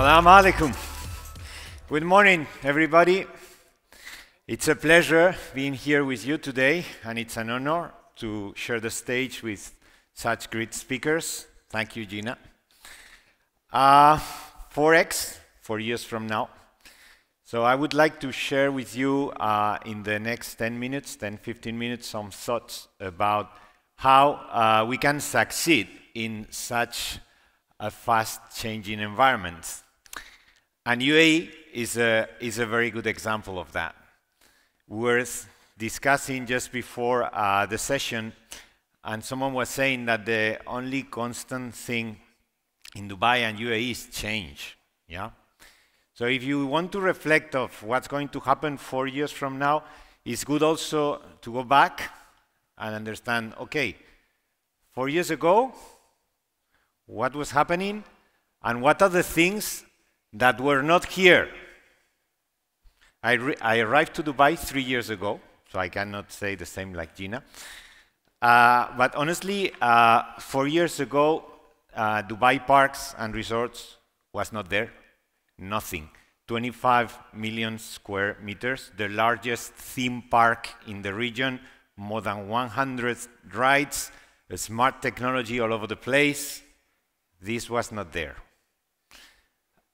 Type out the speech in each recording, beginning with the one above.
Assalamu alaikum. Good morning, everybody. It's a pleasure being here with you today, and it's an honor to share the stage with such great speakers. Thank you, Gina. 4X, 4 years from now. So I would like to share with you in the next 10 minutes, 15 minutes, some thoughts about how we can succeed in such a fast-changing environment. And UAE is a very good example of that. We were discussing just before the session, and someone was saying that the only constant thing in Dubai and UAE is change. Yeah. So if you want to reflect of what's going to happen 4 years from now, it's good also to go back and understand, okay, 4 years ago, what was happening, and what are the things that were not here. I arrived to Dubai 3 years ago, so I cannot say the same like Gina. But honestly, 4 years ago, Dubai parks and resorts was not there. Nothing. 25 million square meters, the largest theme park in the region, more than 100 rides, a smart technology all over the place. This was not there.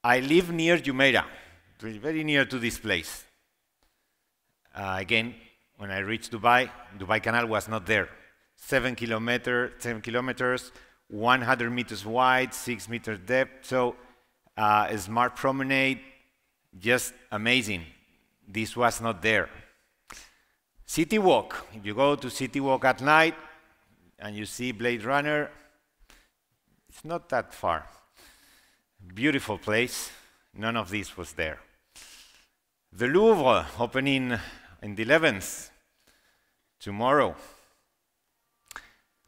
I live near Jumeirah, very near to this place. Again, when I reached Dubai, Dubai Canal was not there. 7 kilometers, 100 meters wide, 6 meters depth. So a smart promenade, just amazing. This was not there. City Walk. If you go to City Walk at night and you see Blade Runner, it's not that far. Beautiful place. None of this was there. The Louvre opening in the 11th, tomorrow.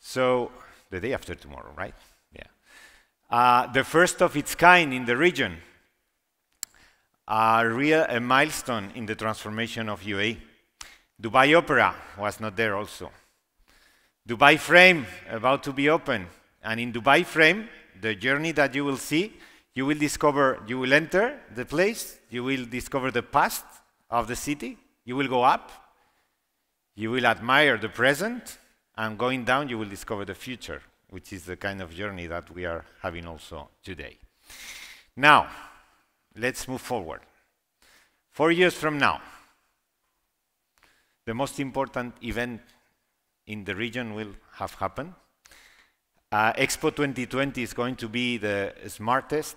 So, the day after tomorrow, right? Yeah. The first of its kind in the region. A milestone in the transformation of UAE. Dubai Opera was not there also. Dubai Frame about to be open. And in Dubai Frame, the journey that you will see, you will discover, you will enter the place, you will discover the past of the city, you will go up, you will admire the present, and going down, you will discover the future, which is the kind of journey that we are having also today. Now, let's move forward. 4 years from now, the most important event in the region will have happened. Expo 2020 is going to be the smartest,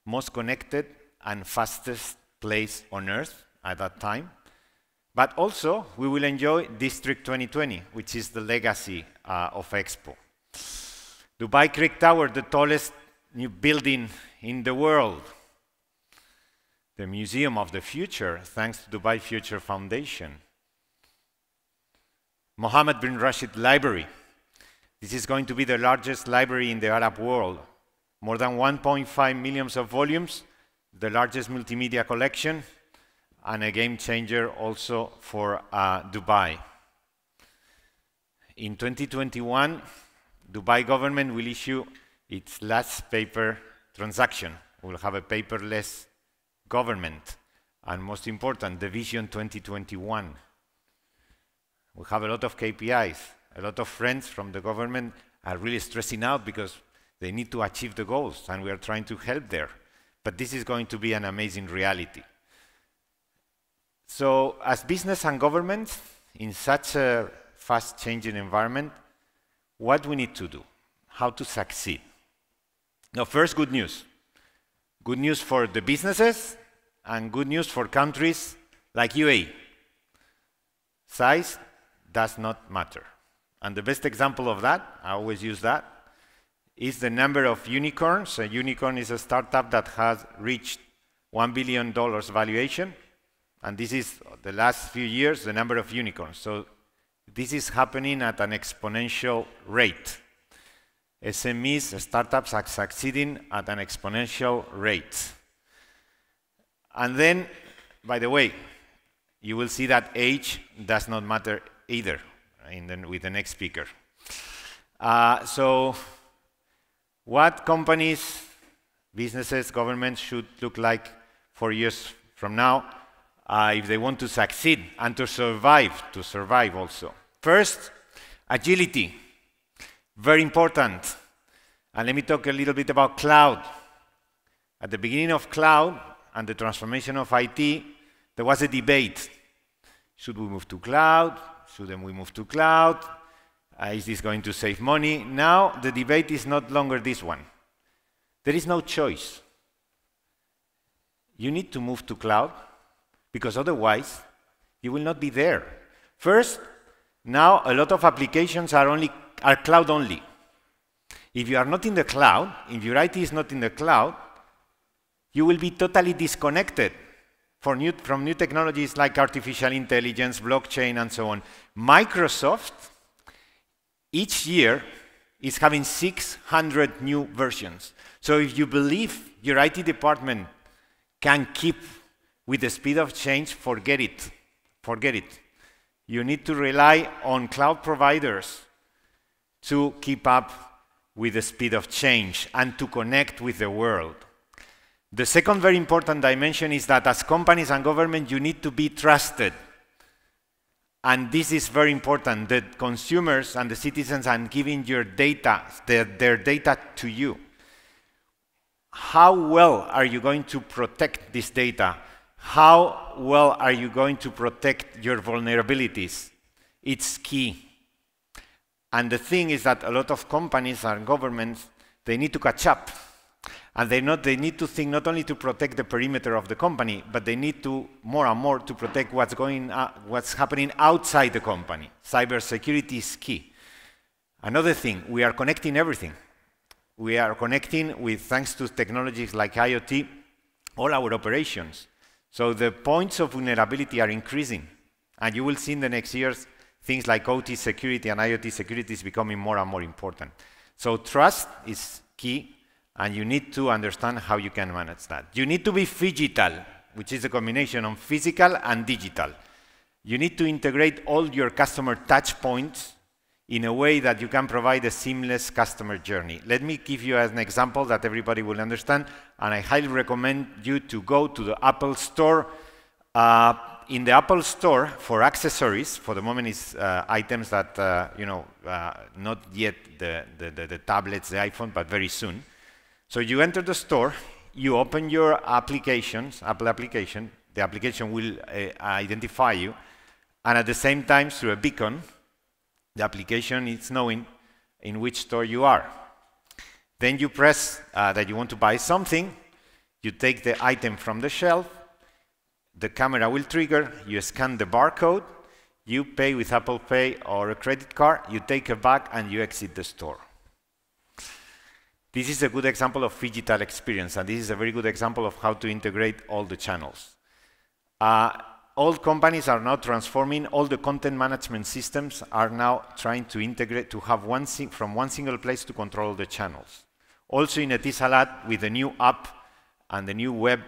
most connected, and fastest place on Earth at that time. But also, we will enjoy District 2020, which is the legacy of Expo. Dubai Creek Tower, the tallest new building in the world. The Museum of the Future, thanks to Dubai Future Foundation. Mohammed bin Rashid Library. This is going to be the largest library in the Arab world. More than 1.5 million of volumes, the largest multimedia collection, and a game changer also for Dubai. In 2021, Dubai government will issue its last paper transaction. We'll have a paperless government. And most important, the Vision 2021. We have a lot of KPIs. A lot of friends from the government are really stressing out because they need to achieve the goals, and we are trying to help there. But this is going to be an amazing reality. So, as business and government, in such a fast-changing environment, what we need to do? How to succeed? Now, first, good news. Good news for the businesses, and good news for countries like UAE. Size does not matter. And the best example of that, I always use that, is the number of unicorns. A unicorn is a startup that has reached $1 billion valuation. And this is the last few years, the number of unicorns. So this is happening at an exponential rate. SMEs, startups are succeeding at an exponential rate. And then, by the way, you will see that age does not matter either with the next speaker. So what companies businesses, governments should look like 4 years from now if they want to succeed and to survive also. First, agility, very important. And let me talk a little bit about cloud. At the beginning of cloud and the transformation of IT, there was a debate. Should we move to cloud? Shouldn't we move to cloud? Is this going to save money? Now, the debate is no longer this one. There is no choice. You need to move to cloud, because otherwise, you will not be there. First, now a lot of applications are cloud only. If you are not in the cloud, if your IT is not in the cloud, you will be totally disconnected from new technologies like artificial intelligence, blockchain, and so on. Microsoft, each year, is having 600 new versions. So if you believe your IT department can keep with the speed of change, forget it. Forget it. You need to rely on cloud providers to keep up with the speed of change and to connect with the world. The second very important dimension is that as companies and government, you need to be trusted. And this is very important, that consumers and the citizens are giving your data, their data to you. How well are you going to protect this data? How well are you going to protect your vulnerabilities? It's key. And the thing is that a lot of companies and governments, they need to catch up. And they need to think not only to protect the perimeter of the company, but they need to more and more to protect what's happening outside the company. Cybersecurity is key. Another thing, we are connecting everything. We are connecting with, thanks to technologies like IoT, all our operations. So the points of vulnerability are increasing. And you will see in the next years, things like OT security and IoT security is becoming more and more important. So trust is key. And you need to understand how you can manage that. You need to be phygital, which is a combination of physical and digital. You need to integrate all your customer touch points in a way that you can provide a seamless customer journey. Let me give you an example that everybody will understand, and I highly recommend you to go to the Apple Store. In the Apple Store, for accessories, for the moment it's items that, not yet the tablets, the iPhone, but very soon. So you enter the store, you open your applications, Apple application, the application will identify you, and at the same time, through a beacon, the application is knowing in which store you are. Then you press that you want to buy something, you take the item from the shelf, the camera will trigger, you scan the barcode, you pay with Apple Pay or a credit card, you take a bag, and you exit the store. This is a good example of phygital experience, and this is a very good example of how to integrate all the channels. All companies are now transforming, all the content management systems are now trying to integrate, to have from one single place to control the channels. Also in Etisalat, with the new app and the new web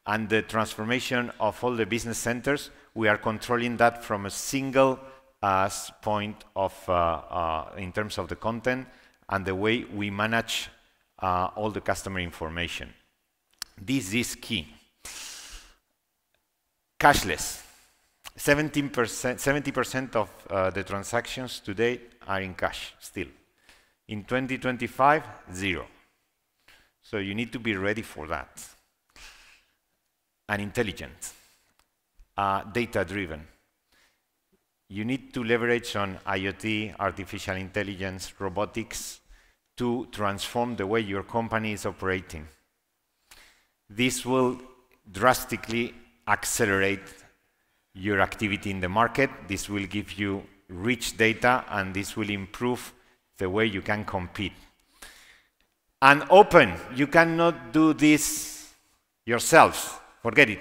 and the transformation of all the business centers, we are controlling that from a single point of, in terms of the content and the way we manage all the customer information. This is key. Cashless. 70% of the transactions today are in cash still. In 2025, 0. So you need to be ready for that. And intelligent, data-driven. You need to leverage on IoT, artificial intelligence, robotics, to transform the way your company is operating. This will drastically accelerate your activity in the market. This will give you rich data, and this will improve the way you can compete. And open. You cannot do this yourselves. Forget it.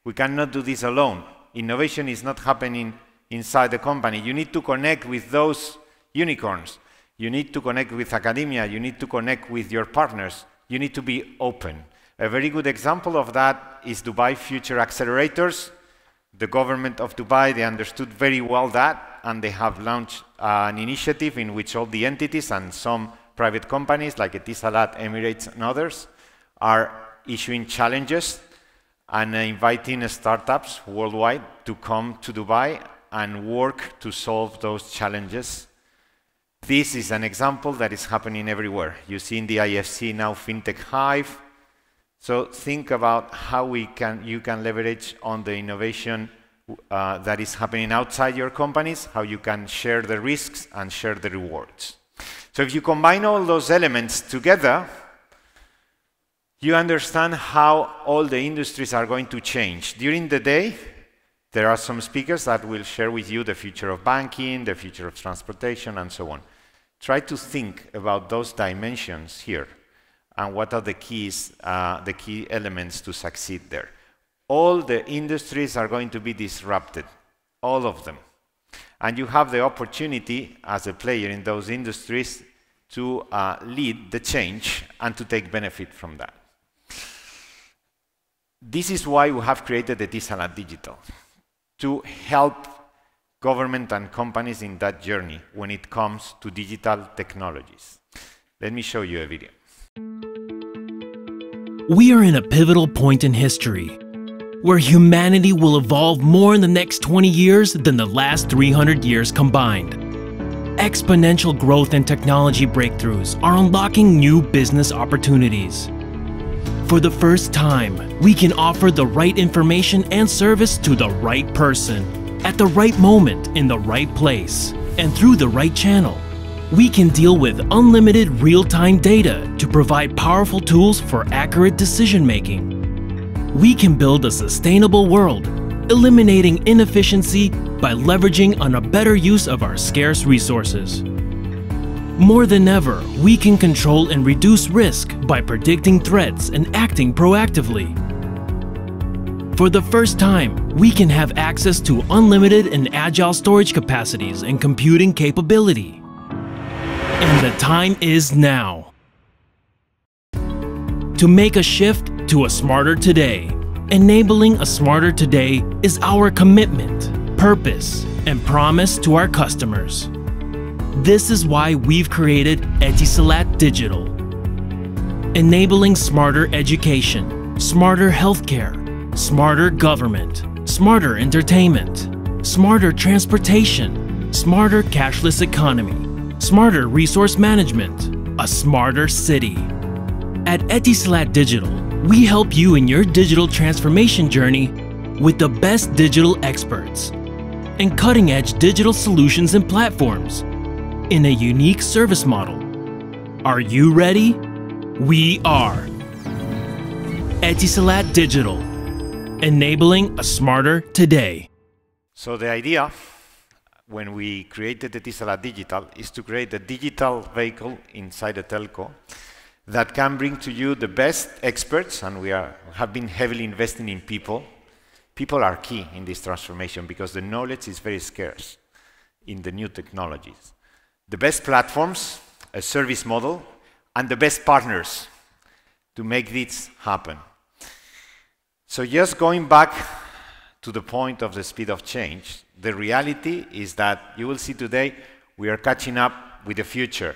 We cannot do this alone. Innovation is not happening inside the company. You need to connect with those unicorns. You need to connect with academia. You need to connect with your partners. You need to be open. A very good example of that is Dubai Future Accelerators. The government of Dubai, they understood very well that, and they have launched an initiative in which all the entities and some private companies like Etisalat, Emirates, and others are issuing challenges and inviting startups worldwide to come to Dubai and work to solve those challenges. This is an example that is happening everywhere. You see in the IFC now FinTech Hive. So think about how you can leverage on the innovation that is happening outside your companies, how you can share the risks and share the rewards. So if you combine all those elements together, you understand how all the industries are going to change. During the day, there are some speakers that will share with you the future of banking, the future of transportation, and so on. Try to think about those dimensions here and what are the keys, the key elements to succeed there. All the industries are going to be disrupted, all of them. And you have the opportunity as a player in those industries to lead the change and to take benefit from that. This is why we have created Etisalat Digital, to help government and companies in that journey when it comes to digital technologies. Let me show you a video. We are in a pivotal point in history, where humanity will evolve more in the next 20 years than the last 300 years combined. Exponential growth and technology breakthroughs are unlocking new business opportunities. For the first time, we can offer the right information and service to the right person, at the right moment, in the right place, and through the right channel. We can deal with unlimited real-time data to provide powerful tools for accurate decision-making. We can build a sustainable world, eliminating inefficiency by leveraging on a better use of our scarce resources. More than ever, we can control and reduce risk by predicting threats and acting proactively. For the first time, we can have access to unlimited and agile storage capacities and computing capability. And the time is now. To make a shift to a smarter today. Enabling a smarter today is our commitment, purpose, and promise to our customers. This is why we've created Etisalat Digital. Enabling smarter education, smarter healthcare, smarter government, smarter entertainment, smarter transportation, smarter cashless economy, smarter resource management, a smarter city. At Etisalat Digital, we help you in your digital transformation journey with the best digital experts and cutting-edge digital solutions and platforms in a unique service model. Are you ready? We are. Etisalat Digital, enabling a smarter today. So the idea, when we created Etisalat Digital, is to create a digital vehicle inside a telco that can bring to you the best experts, and we have been heavily investing in people. People are key in this transformation because the knowledge is very scarce in the new technologies. The best platforms, a service model, and the best partners to make this happen. So just going back to the point of the speed of change, the reality is that you will see today we are catching up with the future.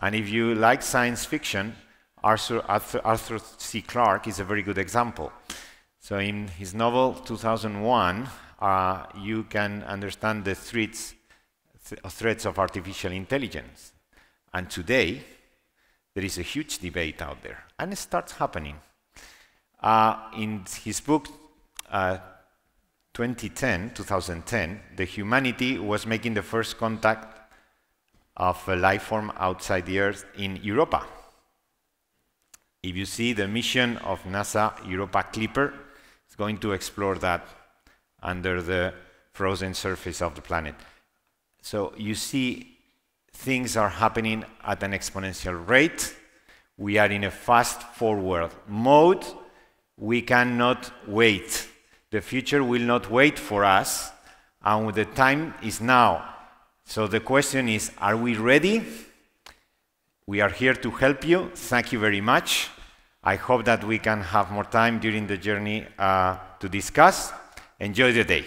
And if you like science fiction, Arthur C. Clarke is a very good example. So in his novel 2001, you can understand the threats of artificial intelligence. And today, there is a huge debate out there, and it starts happening. In his book 2010, the humanity was making the first contact of a life form outside the Earth in Europa. If you see the mission of NASA Europa Clipper, it's going to explore that under the frozen surface of the planet. So you see things are happening at an exponential rate. We are in a fast-forward mode. We cannot wait. The future will not wait for us, and the time is now. So the question is, are we ready? We are here to help you. Thank you very much. I hope that we can have more time during the journey to discuss. Enjoy the day.